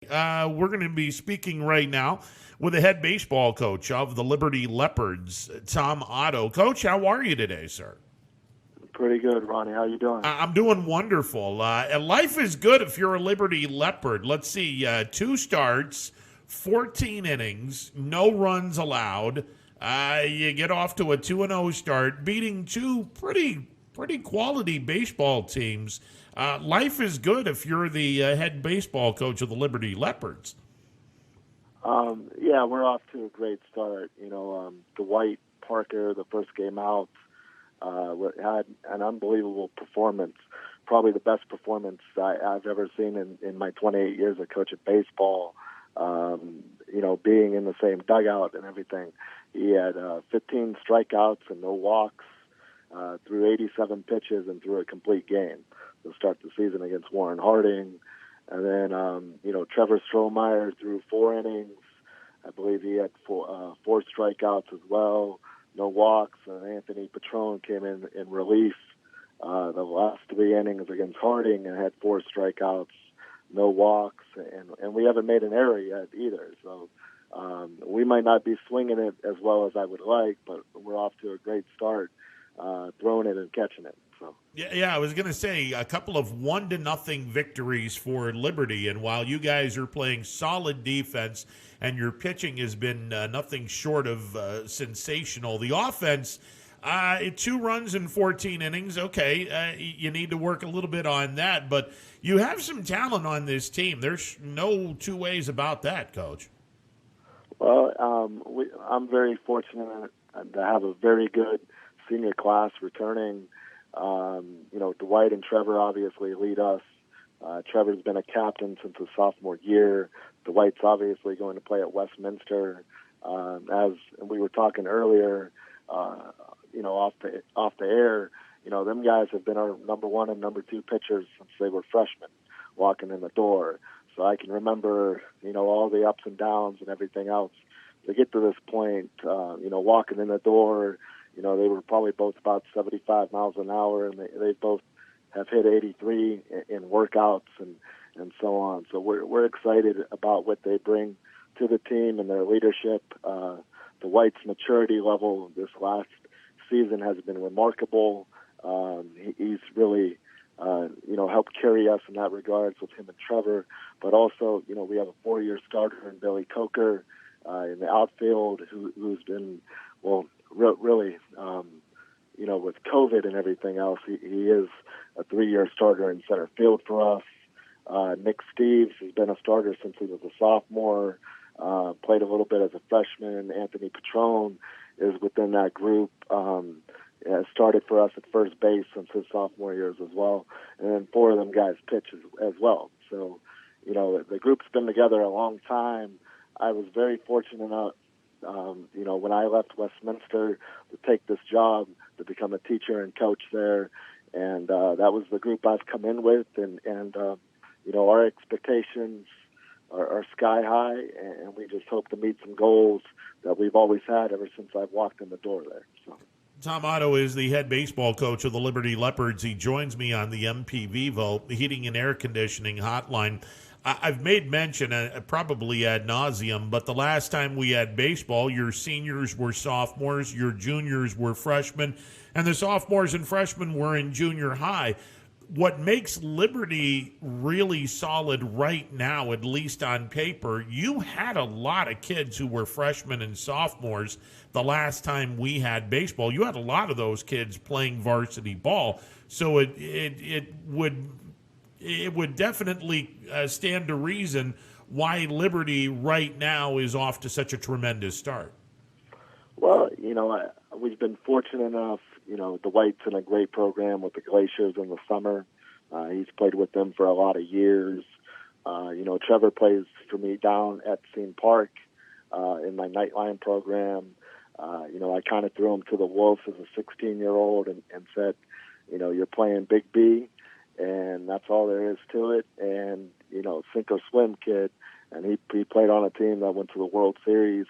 We're going to be speaking right now with the head baseball coach of the Liberty Leopards, Tom Otto. Coach, how are you today, sir? Pretty good, Ronnie. How you doing? I'm doing wonderful. Life is good if you're a Liberty Leopard. Let's see, two starts, 14 innings, no runs allowed. You get off to a 2-0 start, beating two pretty quality baseball teams. Life is good if you're the head baseball coach of the Liberty Leopards. Yeah, we're off to a great start. Dwight Parker, the first game out, had an unbelievable performance. Probably the best performance I've ever seen in my 28 years of coaching baseball. Being in the same dugout and everything. He had 15 strikeouts and no walks, threw 87 pitches and threw a complete game to start the season against Warren Harding. And then, Trevor Strohmeyer threw 4 innings. I believe he had four strikeouts as well, no walks. And Anthony Petrone came in relief the last 3 innings against Harding and had four strikeouts, no walks, and we haven't made an error yet either. So we might not be swinging it as well as I would like, but we're off to a great start, throwing it and catching it. So. Yeah, I was going to say a couple of 1-0 victories for Liberty, and while you guys are playing solid defense and your pitching has been nothing short of sensational, the offense, 2 runs in 14 innings, okay, you need to work a little bit on that, but you have some talent on this team. There's no two ways about that, Coach. Well, I'm very fortunate to have a very good senior class returning. Dwight and Trevor obviously lead us. Trevor's been a captain since his sophomore year. Dwight's obviously going to play at Westminster. As we were talking earlier, off the air, them guys have been our number one and number two pitchers since they were freshmen walking in the door. So I can remember, all the ups and downs and everything else to get to this point, walking in the door. They were probably both about 75 miles an hour, and they both have hit 83 in workouts and so on. So we're excited about what they bring to the team and their leadership. The White's maturity level this last season has been remarkable. He's really, helped carry us in that regards with him and Trevor. But also, we have a 4-year starter in Billy Coker in the outfield who's been, really, with COVID and everything else, he is a 3-year starter in center field for us. Nick Steves has been a starter since he was a sophomore, played a little bit as a freshman. Anthony Petrone is within that group, started for us at first base since his sophomore years as well. And then 4 of them guys pitch as well. So, the group's been together a long time. I was very fortunate enough, when I left Westminster to take this job to become a teacher and coach there. And that was the group I've come in with. And our expectations are sky high, and we just hope to meet some goals that we've always had ever since I've walked in the door there. So. Tom Otto is the head baseball coach of the Liberty Leopards. He joins me on the MPVvo, the Heating and Air Conditioning Hotline. I've made mention, probably ad nauseum, but the last time we had baseball, your seniors were sophomores, your juniors were freshmen, and the sophomores and freshmen were in junior high. What makes Liberty really solid right now, at least on paper, you had a lot of kids who were freshmen and sophomores the last time we had baseball. You had a lot of those kids playing varsity ball, so it would definitely stand to reason why Liberty right now is off to such a tremendous start. Well, we've been fortunate enough. The White's in a great program with the Glaciers in the summer. He's played with them for a lot of years. Trevor plays for me down at Scene Park in my Nightline program. I kind of threw him to the wolves as a 16-year-old and said, you're playing Big B, and that's all there is to it. And, sink or swim kid. And he played on a team that went to the World Series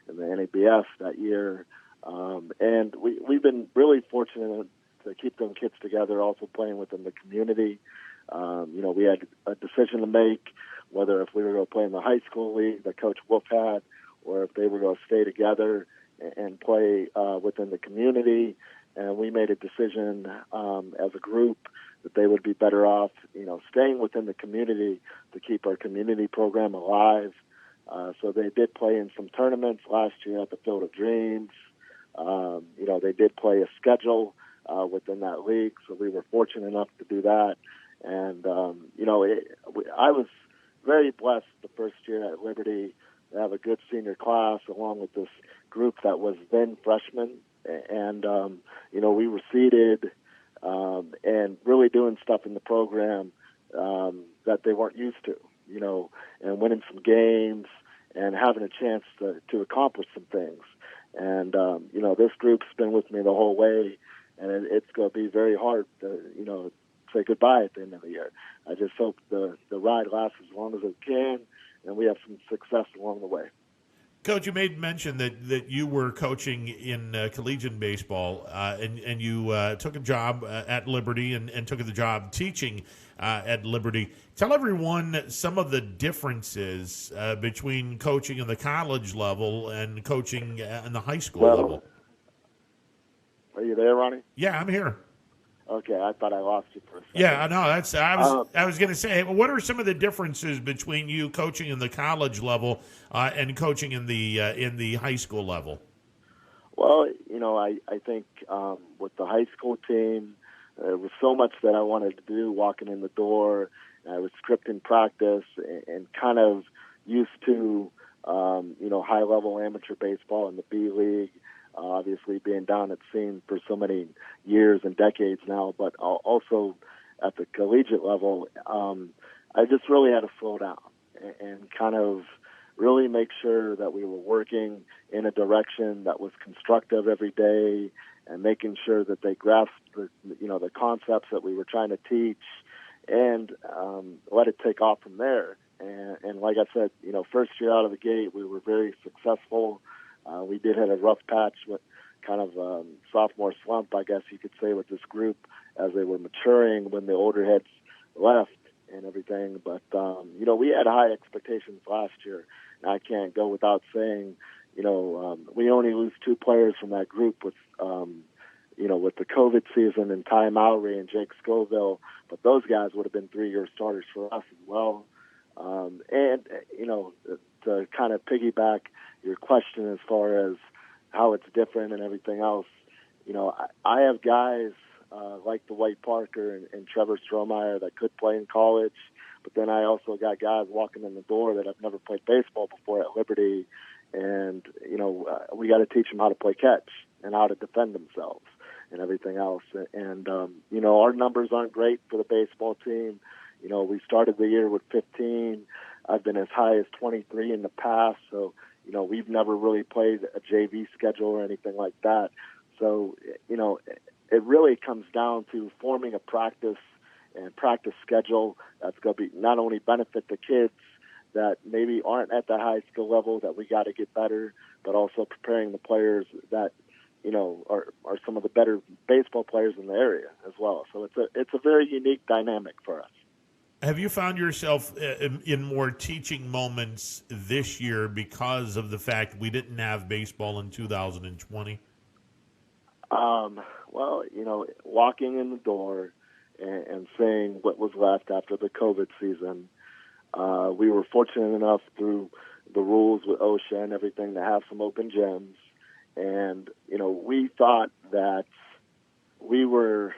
in the NABF that year. And we've been really fortunate to keep them kids together, also playing within the community. We had a decision to make whether if we were going to play in the high school league that Coach Wolf had, or if they were going to stay together and play within the community. And we made a decision as a group that they would be better off, staying within the community to keep our community program alive. So they did play in some tournaments last year at the Field of Dreams. They did play a schedule within that league, so we were fortunate enough to do that. And, I was very blessed the first year at Liberty to have a good senior class along with this group that was then freshmen. And, we were seated and really doing stuff in the program that they weren't used to, and winning some games and having a chance to accomplish some things. And, this group's been with me the whole way, and it's going to be very hard to, say goodbye at the end of the year. I just hope the ride lasts as long as it can, and we have some success along the way. Coach, you made mention that you were coaching in collegiate baseball, and you took a job at Liberty and took the job teaching at Liberty. Tell everyone some of the differences between coaching in the college level and coaching in the high school level. Are you there, Ronnie? Yeah, I'm here. Okay, I thought I lost you for a second. Yeah, no, I was going to say, what are some of the differences between you coaching in the college level and coaching in the high school level? Well, I think with the high school team, there was so much that I wanted to do walking in the door. I was scripting practice and kind of used to, high-level amateur baseball in the B League. Obviously being down at scene for so many years and decades now, but also at the collegiate level, I just really had to slow down and kind of really make sure that we were working in a direction that was constructive every day and making sure that they grasped the concepts that we were trying to teach and let it take off from there. And like I said, first year out of the gate, we were very successful. We did hit a rough patch with kind of sophomore slump, I guess you could say, with this group as they were maturing when the older heads left and everything. But, we had high expectations last year. And I can't go without saying, we only lose 2 players from that group with the COVID season and Ty Mowry and Jake Scoville. But those guys would have been 3-year starters for us as well. To kind of piggyback your question as far as how it's different and everything else, I have guys like Dwight Parker and Trevor Strohmeyer that could play in college, but then I also got guys walking in the door that have never played baseball before at Liberty, and we got to teach them how to play catch and how to defend themselves and everything else. And our numbers aren't great for the baseball team. We started the year with 15. I've been as high as 23 in the past, so we've never really played a JV schedule or anything like that. So, it really comes down to forming a practice and practice schedule that's going to be not only benefit the kids that maybe aren't at the high skill level that we got to get better, but also preparing the players that, are some of the better baseball players in the area as well. So it's a very unique dynamic for us. Have you found yourself in more teaching moments this year because of the fact we didn't have baseball in 2020? Well, walking in the door and seeing what was left after the COVID season, we were fortunate enough through the rules with OSHA and everything to have some open gyms. And, we thought that we were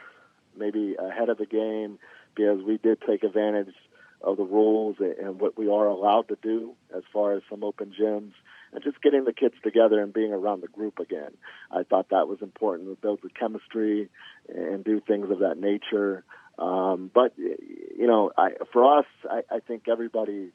maybe ahead of the game because we did take advantage of the rules and what we are allowed to do as far as some open gyms and just getting the kids together and being around the group again. I thought that was important to build the chemistry and do things of that nature. But for us, I think everybody,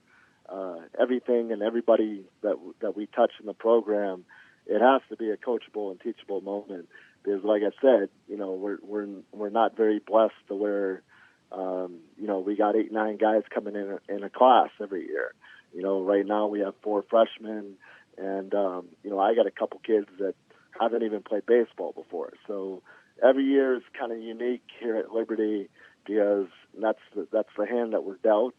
everything and everybody that we touch in the program, it has to be a coachable and teachable moment. Because, like I said, we're not very blessed to where we got 8-9 guys coming in a class every year. Right now we have 4 freshmen, and I got a couple kids that haven't even played baseball before. So every year is kind of unique here at Liberty because that's the hand that we're dealt.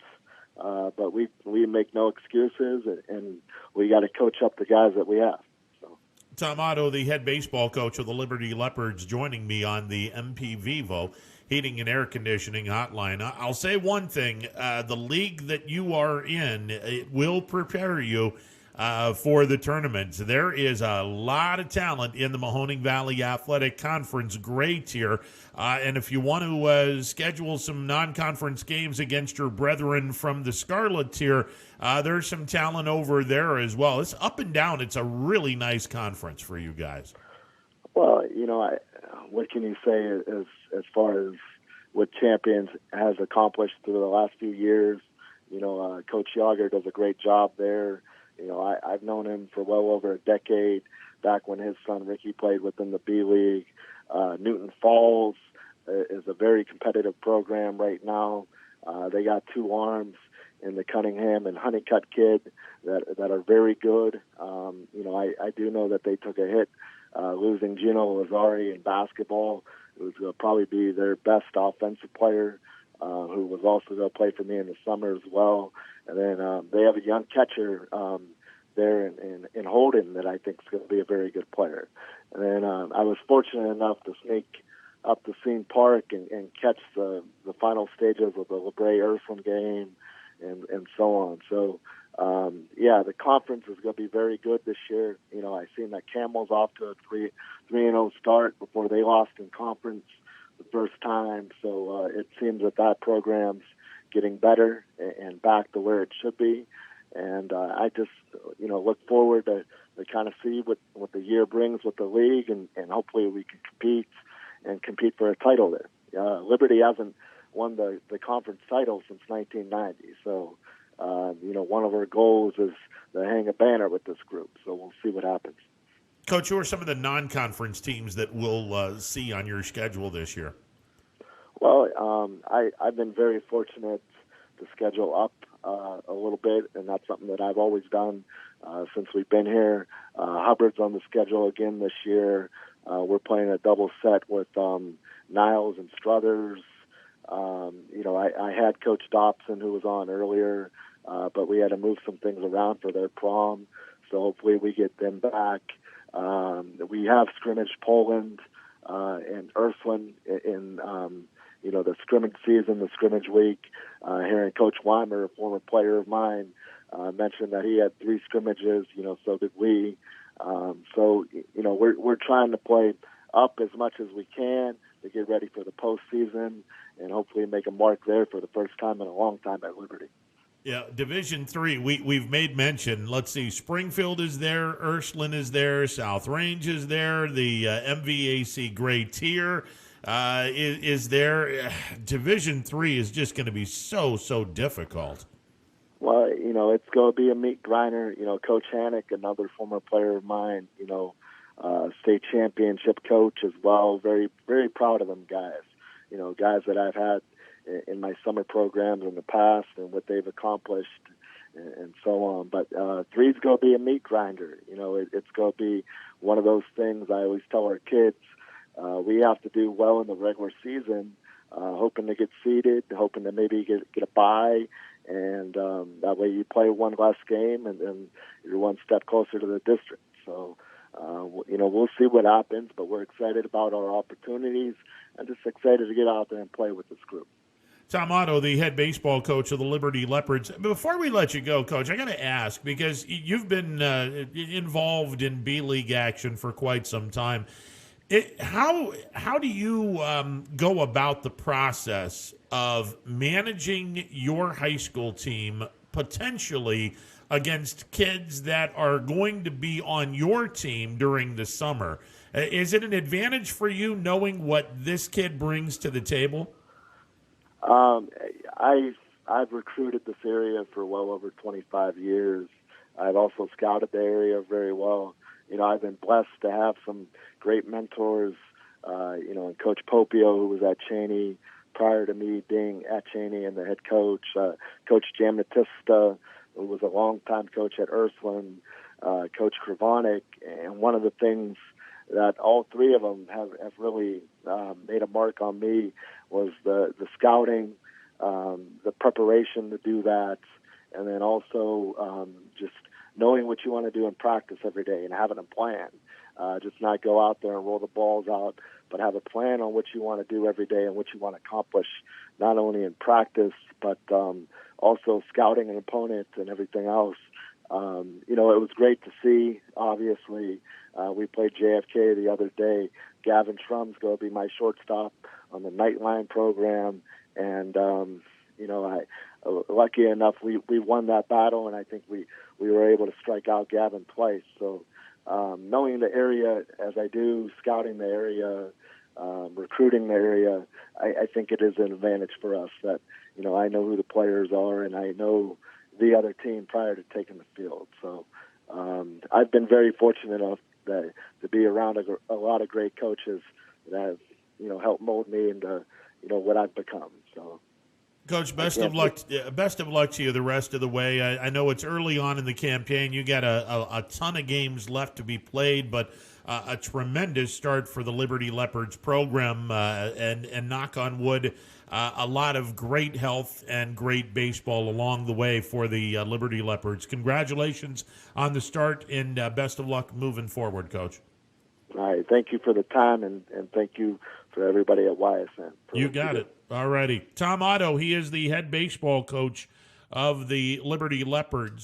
but we make no excuses, and we got to coach up the guys that we have. So. Tom Otto, the head baseball coach of the Liberty Leopards, joining me on the MP Vivo Heating and Air Conditioning Hotline. I'll say one thing: the league that you are in, it will prepare you for the tournaments. There is a lot of talent in the Mahoning Valley Athletic Conference gray tier, and if you want to schedule some non-conference games against your brethren from the Scarlet tier, there's some talent over there as well. It's up and down. It's a really nice conference for you guys. Well, what can you say as far as what Champions has accomplished through the last few years? Coach Yager does a great job there. I've known him for well over a decade, back when his son Ricky played within the B League. Newton Falls is a very competitive program right now. They got two arms in the Cunningham and Honeycutt kid that are very good. I do know that they took a hit losing Gino Lazari in basketball, who's going to probably be their best offensive player, who was also going to play for me in the summer as well. And then they have a young catcher there in Holden that I think is going to be a very good player. And then I was fortunate enough to sneak up to Scene Park and catch the final stages of the LeBray Ursuline game and so on. So, the conference is going to be very good this year. I've seen that Camel's off to a 3-0 start before they lost in conference the first time. So it seems that program's getting better and back to where it should be. And I just, look forward to kind of see what the year brings with the league, and hopefully we can compete for a title there. Liberty hasn't won the conference title since 1990. So, one of our goals is to hang a banner with this group. So we'll see what happens. Coach, who are some of the non-conference teams that we'll see on your schedule this year? Well, I've been very fortunate to schedule up a little bit, and that's something that I've always done since we've been here. Hubbard's on the schedule again this year. We're playing a double set with Niles and Struthers. I had Coach Dobson, who was on earlier, but we had to move some things around for their prom, so hopefully we get them back. We have scrimmage Poland and Ursuline in the scrimmage season, the scrimmage week. Hearing Coach Weimer, a former player of mine, mentioned that he had 3 scrimmages, so did we. We're trying to play up as much as we can to get ready for the postseason and hopefully make a mark there for the first time in a long time at Liberty. Yeah, Division III, we've made mention. Let's see, Springfield is there, Ursuline is there, South Range is there, the MVAC Gray Tier is there. Division III is just going to be so difficult. Well, it's going to be a meat grinder. Coach Hannock, another former player of mine, state championship coach as well. Very, very proud of them guys. Guys that I've had in my summer programs in the past and what they've accomplished and so on. But three's going to be a meat grinder. It's going to be one of those things I always tell our kids. We have to do well in the regular season, hoping to get seeded, hoping to maybe get a bye, and that way you play one less game and you're one step closer to the district. So, we'll see what happens, but we're excited about our opportunities and just excited to get out there and play with this group. Tom Otto, the head baseball coach of the Liberty Leopards. Before we let you go, Coach, I got to ask, because you've been involved in B-League action for quite some time. How do you go about the process of managing your high school team potentially against kids that are going to be on your team during the summer? Is it an advantage for you knowing what this kid brings to the table? I've recruited this area for well over 25 years. I've also scouted the area very well. I've been blessed to have some great mentors, and Coach Popio, who was at Cheney prior to me being at Cheney and the head coach, Coach Jamnatista, who was a longtime coach at Ursuline, Coach Kravonik. And one of the things that all three of them have really made a mark on me was the scouting, the preparation to do that, and then also just knowing what you want to do in practice every day and having a plan. Just not go out there and roll the balls out, but have a plan on what you want to do every day and what you want to accomplish, not only in practice, but also scouting an opponent and everything else. You know, it was great to see, obviously. We played JFK the other day. Gavin Trum's going to be my shortstop on the Nightline program. And, you know, lucky enough, we won that battle, and I think we were able to strike out Gavin twice. So knowing the area as I do, scouting the area, recruiting the area, I think it is an advantage for us that, you know, I know who the players are and I know the other team prior to taking the field. So I've been very fortunate enough to be around a lot of great coaches that have, you know, helped mold me into, you know, what I've become. So, Coach, best of luck to you the rest of the way. I know it's early on in the campaign. You got a ton of games left to be played, but a tremendous start for the Liberty Leopards program, and knock on wood, a lot of great health and great baseball along the way for the Liberty Leopards. Congratulations on the start, and best of luck moving forward, Coach. All right. Thank you for the time, and thank you for everybody at YSN. You got it. All righty. Tom Otto, he is the head baseball coach of the Liberty Leopards.